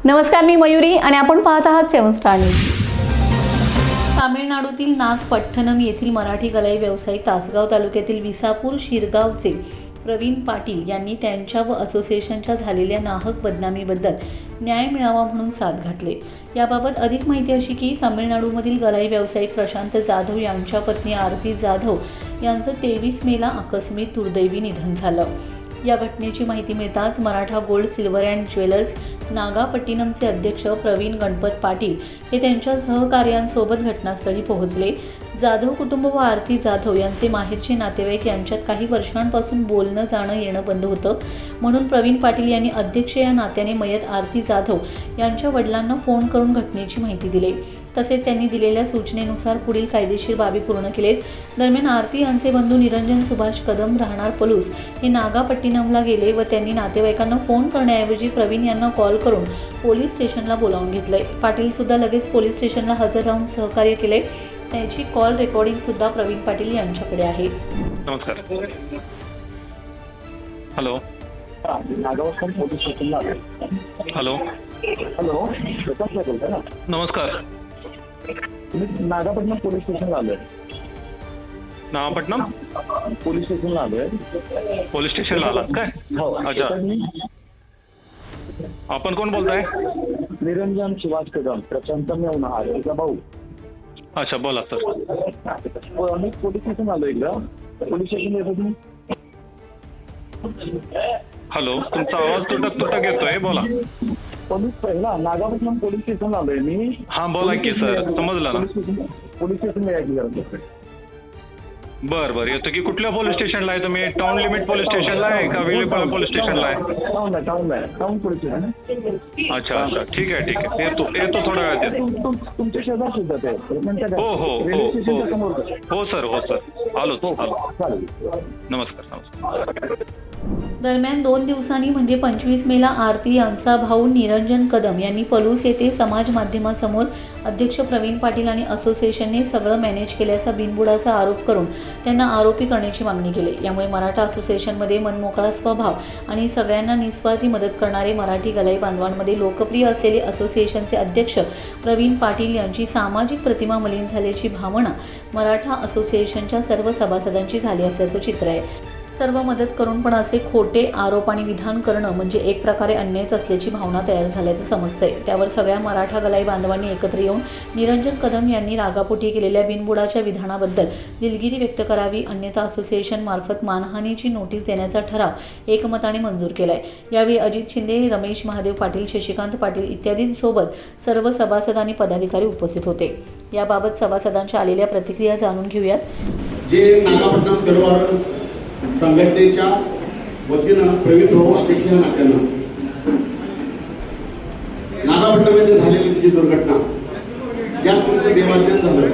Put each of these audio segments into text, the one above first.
नमस्कार, मी मयुरी आणि आपण पाहत आहात 7 स्टार न्यूज. तामिळनाडूतील नागपट्टणम येथील मराठी गलाई व्यावसायिक तासगाव तालुक्यातील विसापूर शिरगावचे प्रवीण पाटील यांनी त्यांच्या व असोसिएशनच्या झालेल्या नाहक बदनामीबद्दल न्याय मिळावा म्हणून साद घातले. याबाबत अधिक माहिती अशी की तामिळनाडूमधील गलाई व्यावसायिक प्रशांत जाधव यांच्या पत्नी आरती जाधव यांचं 23 मेला आकस्मिक दुर्दैवी निधन झालं. या घटनेची माहिती मिळताच Maratha gold silver and jewellers नागापट्टिनमचे अध्यक्ष प्रवीण गणपत पाटील हे त्यांच्या सहकार्यांसोबत घटनास्थळी पोहोचले. जाधव कुटुंब व आरती जाधव यांचे माहेरचे नातेवाईक यांच्यात काही वर्षांपासून बोलणं जाणं येणं बंद होतं. म्हणून प्रवीण पाटील यांनी अध्यक्ष या नात्याने मयत आरती जाधव यांच्या वडिलांना फोन करून घटनेची माहिती दिली. तसेच त्यांनी दिलेल्या सूचनेनुसार पुढील कायदेशीर बाबी पूर्ण केलेत. दरम्यान आरती यांचे बंधू निरंजन सुभाष कदम राहणार पलूस हे नागापट्टिनमला गेले व त्यांनी नातेवाईकांना फोन करण्याऐवजी प्रवीण यांना कॉल करून पोलीस स्टेशनला बोलावून घेतले. पाटील सुद्धा लगेच पोलीस स्टेशनला हजर राहून सहकार्य केले. त्याची कॉल रेकॉर्डिंग सुद्धा प्रवीण पाटील यांच्याकडे आहे. नमस्कार. हॅलो नागावस्कर पोलीस स्टेशनला आले. हॅलो हॅलो, प्रकाश बोलताय ना? नमस्कार. तुम्ही नागापट्टणम पोलीस स्टेशनला आलोय. नागापट्टणम पोलीस स्टेशनला आलोय. पोलीस स्टेशनला आलात काय? हो. अच्छा, आपण कोण बोलताय? निरंजन सुभाष कदम, प्रशांत मेवना आरतीचा भाऊ. अच्छा, बोला सर. मी पोलीस स्टेशन आलो इकडं. पोलीस स्टेशन येतो तुम्ही? हॅलो, तुमचा आवाज तुटक येतोय, बोला. पोलीस पहिला नागापट्टणम पोलीस स्टेशनला आलोय मी. हा, बोला की सर, समजलं ना. पोलीस स्टेशनला यायची गरज. बरं येतो की. कुठल्या पोलीस स्टेशनला आहे तुम्ही? टाउन लिमिट पोलीस स्टेशनला आहे का विलेपाडा पोलीस स्टेशनला आहे? Town police station. अच्छा, ठीक आहे. येतो थोड्या वेळात येतो. तुमच्या शेजार सुद्धा ते हो सर आलो. चालेल. नमस्कार. दरम्यान 2 दिवसांनी म्हणजे 25 मेला आरती यांचा भाऊ निरंजन कदम यांनी पलूस येथे समाज माध्यमांसमोर अध्यक्ष प्रवीण पाटील आणि असोसिएशनने सगळं मॅनेज केल्याचा बिनबुडाचा आरोप करून त्यांना आरोपी करण्याची मागणी केली. यामुळे मराठा असोसिएशनमध्ये मनमोकळा स्वभाव आणि सगळ्यांना निस्वार्थी मदत करणारे मराठी गलाई बांधवांमध्ये लोकप्रिय असलेले असोसिएशनचे अध्यक्ष प्रवीण पाटील यांची सामाजिक प्रतिमा मलिन झाल्याची भावना मराठा असोसिएशनच्या सर्व सभासदांची झाली असल्याचं चित्र आहे. सर्व मदत करून पण असे खोटे आरोप आणि विधान करणं म्हणजे एक प्रकारे अन्यायच असल्याची भावना तयार झाल्याचं समजतंय. त्यावर सगळ्या मराठा गलाई बांधवांनी एकत्र येऊन निरंजन कदम यांनी रागापोटी केलेल्या बिनबुडाच्या विधानाबद्दल दिलगिरी व्यक्त करावी, अन्यथा असोसिएशन मार्फत मानहानीची नोटीस देण्याचा ठराव एकमताने मंजूर केलाय. यावेळी अजित शिंदे, रमेश महादेव पाटील, शशिकांत पाटील इत्यादींसोबत सर्व सभासद आणि पदाधिकारी उपस्थित होते. याबाबत सभासदांच्या आलेल्या प्रतिक्रिया जाणून घेऊयात. जे नागापट्टणम दरबार संघटनेच्या वतीनं प्रवीण भाऊ अध्यक्ष या नात्यानं नागापट्टणमध्ये झालेली जी दुर्घटना, ज्या स्त्रीचं देवार्पण झालं,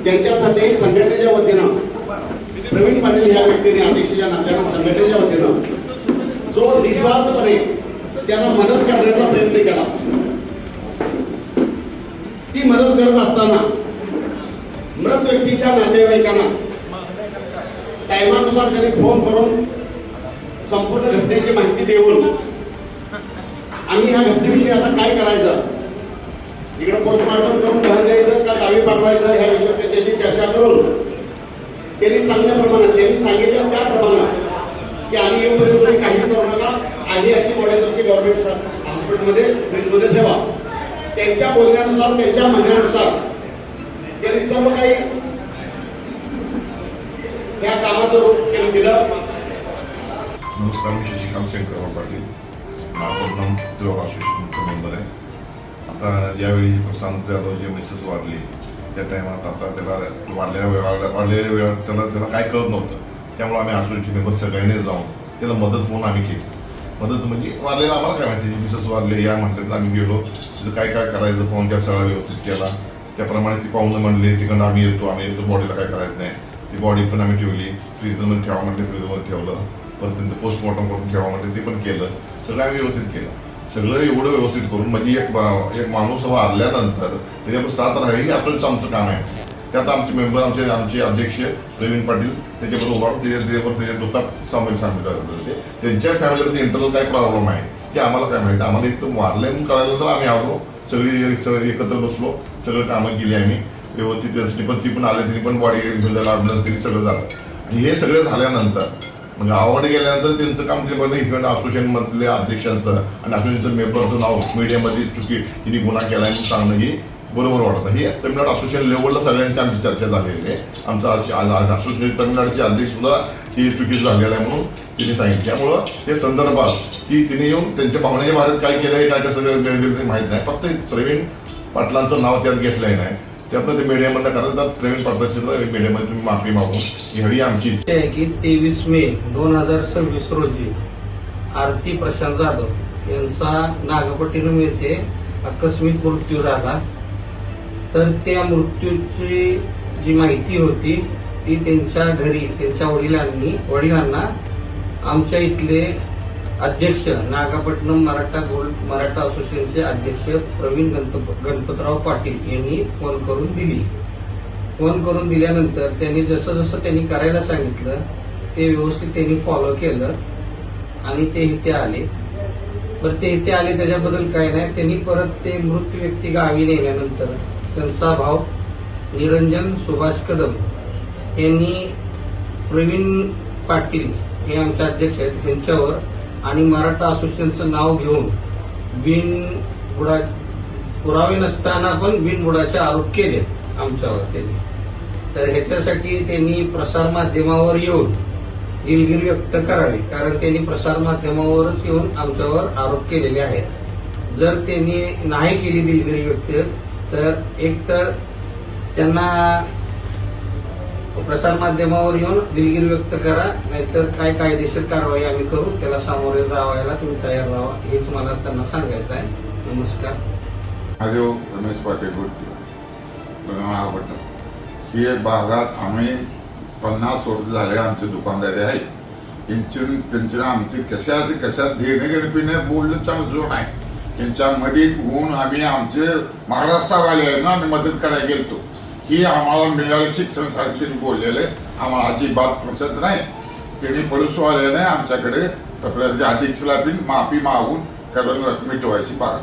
त्यांच्यासाठी संघटनेच्या वतीनं प्रवीण पाटील या व्यक्तीने अध्यक्षाच्या नात्यानं संघटनेच्या वतीनं जो निस्वार्थपणे त्यांना मदत करण्याचा प्रयत्न केला, ती मदत करत असताना मृत व्यक्तीच्या नातेवाईकांना टायमानुसार त्यांनी फोन करून संपूर्ण घटनेची माहिती देऊन आम्ही ह्या घटनेविषयी आता काय करायचं, इकडे पोस्टमॉर्टम करून दहन द्यायचं का दावी पाठवायचं, ह्या विषयी त्याच्याशी चर्चा करून त्यांनी सांगितल्याप्रमाणे त्यांनी सांगितलं त्याप्रमाणे की आम्ही येऊपर्यंत काही करू नका, आहे अशी बॉडी तुमची गव्हर्नमेंट हॉस्पिटलमध्ये फ्रीजमध्ये ठेवा. त्यांच्या बोलण्यानुसार, त्यांच्या म्हणण्यानुसार त्यांनी सर्व काही या कामाचं रूप केलं दिलं. नमस्कार, मी शशिकांत शंकर पाटील, नागपट्टणम त्रिवार असोसिएशनचा मेंबर आहे. आता ज्यावेळी प्रशांत जाधव जे मिसेस वारली त्या टायमात आता त्याला वाढलेल्या वेळात त्याला काय कळत नव्हतं. त्यामुळे आम्ही असोसिएशन मेंबर सगळ्यांनी जाऊन त्याला मदत म्हणून आम्ही केली. मदत म्हणजे वारलेला आम्हाला काय माहिती, मिसेस वारले या म्हटलं तर आम्ही गेलो, तिथं काय करायचं पाहुणचार सगळा व्यवस्थित केला. त्याप्रमाणे ती पाहुणं म्हणले तिकडं आम्ही येतो, बॉडीला काय करायचं नाही. ती बॉडी पण आम्ही ठेवली, फ्रीजमध्ये ठेवा म्हटले फ्रीजमध्ये ठेवलं, परत त्यांचं पोस्टमॉर्टम करून ठेवा म्हटले ते पण केलं. सगळं आम्ही व्यवस्थित केलं. सगळं एवढं व्यवस्थित करून म्हणजे एक माणूस वारल्यानंतर त्याच्यावर साथ राहावी ही असंच आमचं काम आहे. त्यात आमचे मेंबर आमचे अध्यक्ष प्रवीण पाटील त्याच्याबरोबर त्याच्या दुःखात सामील झाले होते. त्यांच्या फॅमिलीमध्ये इंटरनल काय प्रॉब्लेम आहे ते आम्हाला काय माहिती. आम्हाला एक तर वारलंय म्हणून कळालं तर आम्ही आलो, सगळी एकत्र बसलो, सगळं कामं केली आम्ही व्यवस्थित. ती पण आले, त्यांनी पण बॉडी घेऊन जायला ॲम्ब्युलन्स त्यांनी सगळं झालं. आणि हे सगळं झाल्यानंतर मग गावाकडे गेल्यानंतर त्यांचं काम ते बघलं इकडं असोसिएशनमधल्या अध्यक्षांचं आणि असोसिएशनचं मेंबरचं नाव मीडियामध्ये चुकी तिने गुन्हा केला आहे म्हणून सांगणं ही बरोबर वाटतं. हे तमिळनाडू असोसिएशन लेवलला सगळ्यांची आमची चर्चा झालेली आहे. आमचा असोसिएशन तमिळनाडूचे अध्यक्षसुद्धा ही चुकीचं झालेलं आहे म्हणून तिने सांगितलं. त्यामुळं हे संदर्भात की तिने येऊन त्यांच्या भावनेच्या भारत काय केलं आहे, काय कसं दिलं ते माहीत नाही. फक्त प्रवीण पाटलांचं नाव त्यात घेतलंय नाही, त्यातनं ते मीडियामध्ये करतात. तर प्रवीण पाटलाची मीडियामध्ये तुम्ही माफी मागून घ्यावी आमची आहे की 23 मे 2026 रोजी आरती प्रशांत जाधव यांचा नागपट्टिनम येथे आकस्मिक मृत्यू झाला. तर त्या मृत्यूची जी माहिती होती ती त्यांच्या घरी त्यांच्या वडिलांना आमच्या इथले अध्यक्ष नागपट्टिनम मराठा असोसिएशनचे अध्यक्ष प्रवीण गणपतराव पाटील यांनी फोन करून दिली. फोन करून दिल्यानंतर त्यांनी जसं त्यांनी करायला सांगितलं ते व्यवस्थित त्यांनी फॉलो केलं आणि ते इथे आले. बरं, ते इथे आले त्याच्याबद्दल काय नाही. त्यांनी परत ते मृत व्यक्ती गावी नेल्यानंतर त्यांचा भाऊ निरंजन सुभाष कदम यांनी प्रवीण पाटील हे आमचे अध्यक्ष आहेत यांच्यावर आणि मराठा असोसिएशनचं नाव घेऊन बिनबुडा पुरावे नसताना पण बिनबुडाचे आरोप केले आमच्यावर त्यांनी. तर ह्याच्यासाठी त्यांनी प्रसारमाध्यमावर येऊन दिलगिरी व्यक्त करावी, कारण त्यांनी प्रसारमाध्यमावरच येऊन आमच्यावर आरोप केलेले आहेत. जर त्यांनी नाही केली दिलगिरी व्यक्त तर एक तर त्यांना प्रसारमाध्यमावर येऊन दिलगिरी व्यक्त करा, नाहीतर काय कायदेशीर कारवाई आम्ही करू, त्याला सामोरे जावायला तुम्ही तयार राहा, हेच मला त्यांना सांगायचं आहे. नमस्कार. माझे रमेश पाटील ही भागात आम्ही 50 वर्ष झाले आमची दुकानदारी आहे. त्यांच्या आमची कशात घेणे गणपिणे बोलणं चांगलं नाही. त्यांच्यामध्ये होऊन आम्ही आमचे महाराष्ट्रवाले आहे ना, आम्ही मदत करायला गेलतो. ही आम्हाला मिळालं शिक्षण सारखे बोललेले आम्हाला अजिबात पसंत नाही. त्यांनी पोलीसवाल्याने आमच्याकडे अध्यक्षला बी माफी मागून करून मिटवायची बाग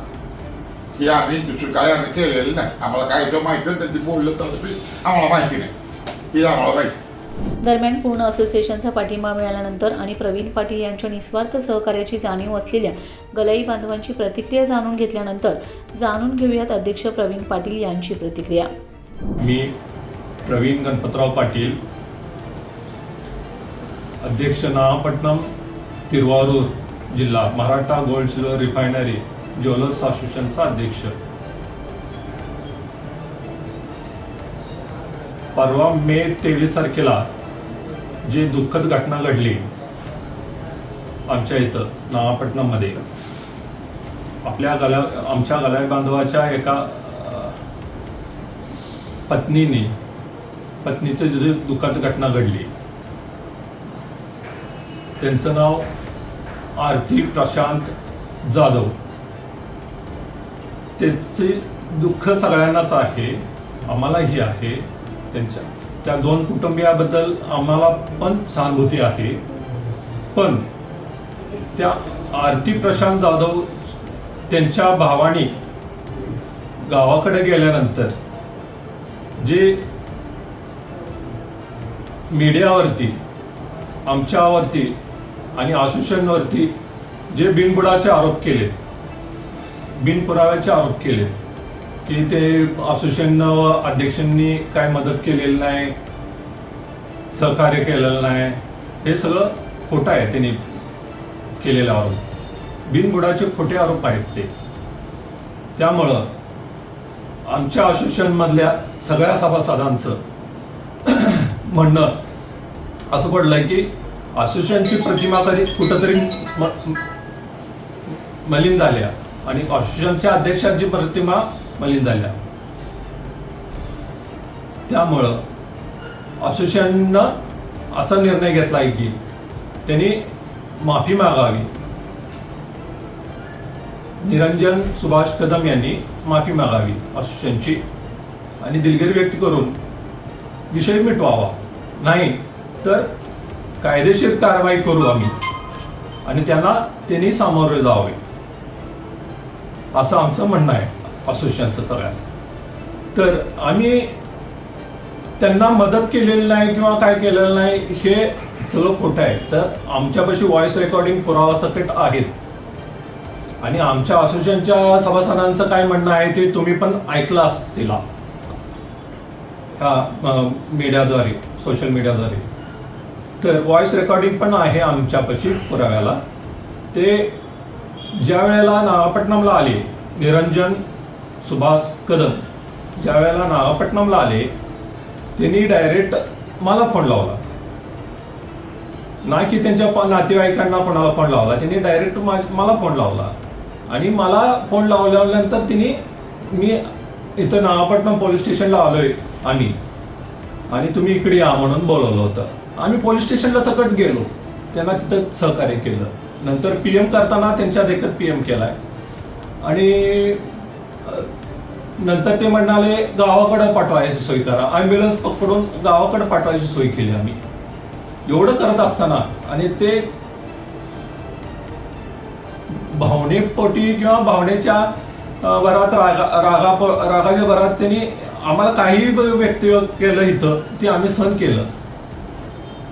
ही आम्ही दुसरं काय आम्ही केलेलं नाही. आम्हाला काय जो माहिती नाही त्यांची बोललं चालतं आम्हाला माहिती नाही, ही आम्हाला माहिती. दरम्यान पूर्ण असोसिएशनचा पाठिंबा मिळाल्यानंतर आणि प्रवीण पाटील यांच्या निस्वार्थ सहकार्याची जाणीव असलेल्या गलाई बांधवांची प्रतिक्रिया जाणून घेतल्यानंतर जाणून घेऊयात अध्यक्ष प्रवीण पाटील यांची प्रतिक्रिया. मी प्रवीण गणपतराव पाटील, अध्यक्ष नागपट्टिनम तिरुवारूर जिल्हा Maratha gold silver refinery jewellers असोसिएशनचा अध्यक्ष. परवा मे 23 तारखेला जी दुःखद घटना घडली आमच्या इथं नागपट्टिनममध्ये, आमच्या गलाई बांधवाच्या एका पत्नीचं जी दुःखद घटना घडली, त्यांचं नाव आरती प्रशांत जाधव. त्याचे दुःख सगळ्यांनाच आहे, आम्हालाही आहे. त्या दोन कुटुंबियाबद्दल आम्हाला पण सहानुभूती आहे. पण त्या आरती प्रशांत जाधव त्यांच्या भावाने गावाकडे गेल्यानंतर जे मीडियावरती आमच्यावरती आणि असोसिएशनवरती जे बिनबुडाचे आरोप केले, बिनपुराव्याचे आरोप केले की ते असोसिएशन अध्यक्षांनी काय मदत केलेली नाही, सहकार्य केलेलं नाही, हे सगळं खोटं आहे. त्यांनी केलेले आरोप बिनबुडाचे खोटे आरोप आहेत ते. त्यामुळं आमच्या असोसिएशनमधल्या सगळ्या सभासदांचं म्हणणं असं पडलंय की असोसिएशनची प्रतिमा कधी कुठंतरी मलिन झाल्या आणि असोसिएशनच्या अध्यक्षांची प्रतिमा मलिन झाल्या. त्यामुळं असोसिएशननं असा निर्णय घेतला आहे की त्यांनी माफी मागावी. निरंजन सुभाष कदम यांनी माफी मागावी असोसिएशनची आणि दिलगिरी व्यक्त करून विषय मिटवावा, नाही तर कायदेशीर कारवाई करू आम्ही आणि त्यांनी सामोरे जावे असं आमचं म्हणणं आहे असोसिएशनचं सगळ्यात. तर आम्ही त्यांना मदत केलेली नाही किंवा काय केलेलं नाही हे सगळं खोटं आहे. तर आमच्यापाशी व्हॉइस रेकॉर्डिंग पुरावा सकट आहेत आणि आमच्या असोसिएशनच्या सभासदांचं काय म्हणणं आहे ते तुम्ही पण ऐकलं असतील ह्या मीडियाद्वारे, सोशल मीडियाद्वारे. तर व्हॉइस रेकॉर्डिंग पण आहे आमच्यापाशी पुराव्याला. ते ज्या वेळेला नागापट्टणमला आले, निरंजन सुभाष कदम ज्या वेळेला नागापट्टणमला आले त्यांनी डायरेक्ट मला फोन लावला, ना की त्यांच्या नातेवाईकांना कोणाला फोन लावला, त्यांनी डायरेक्ट मला फोन लावला. आणि मला फोन लावल्यानंतर मी इथं नागापट्टणम पोलीस स्टेशनला आलोय आणि तुम्ही इकडे या म्हणून बोलवलं होतं. आम्ही पोलीस स्टेशनला सकट गेलो, त्यांना तिथं सहकार्य केलं. नंतर PM करताना त्यांच्या देखत PM केलाय आणि नंतर ते म्हणाले गावाकडं पाठवायची सोय करा, ॲम्ब्युलन्स पकडून गावाकडं पाठवायची सोय केली आम्ही. एवढं करत असताना आणि ते भावनेपोटी किंवा भावनेच्या भरात रागाच्या भरात त्यांनी आम्हाला काही व्यक्तिगत केलं इथं ते आम्ही सहन केलं.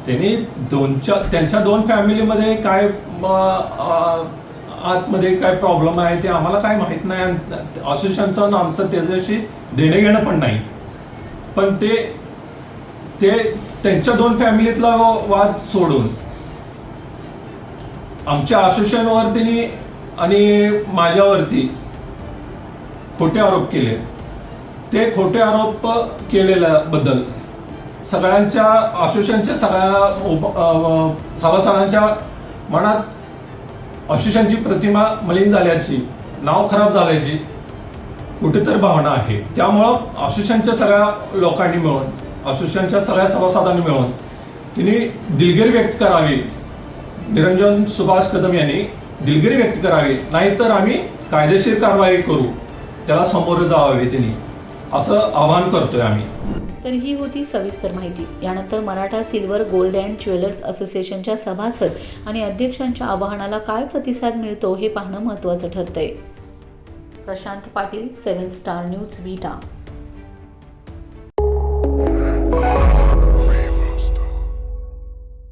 त्यांनी त्यांच्या 2 फॅमिलीमध्ये काय आतमध्ये काय प्रॉब्लेम आहे ते आम्हाला काय माहीत नाही. असोसिएशनचं आमचं त्याच्याशी देणं घेणं पण नाही. पण ते त्यांच्या 2 फॅमिलीतला वाद सोडून आमच्या असोसिएशनवर त्यांनी आणि माझ्यावरती खोटे आरोप केले. ते खोटे आरोप केलेल्याबद्दल सगळ्यांच्या असोसिएशनच्या सगळ्या सभासदांच्या मनात असोसिएशनची प्रतिमा मलिन झाल्याची, नाव खराब झाल्याची कुठेतरी भावना आहे. त्यामुळं असोसिएशनच्या सगळ्या लोकांनी मिळून, असोसिएशनच्या सगळ्या सभासदांनी मिळून तिने दिलगिरी व्यक्त करावी, निरंजन सुभाष कदम यांनी दिलगिरी व्यक्त करावी, नाहीतर आम्ही कायदेशीर कारवाई करू, त्याला समोर जावे त्यांनी, असं आवाहन करतोय आम्ही. तर ही होती सविस्तर माहिती. यानंतर Maratha silver gold and jewellers असोसिएशनच्या सभासद आणि अध्यक्षांच्या आवाहनाला काय प्रतिसाद मिळतो हे पाहणं महत्त्वाचं ठरतंय. प्रशांत पाटील, 7 स्टार न्यूज, विटा.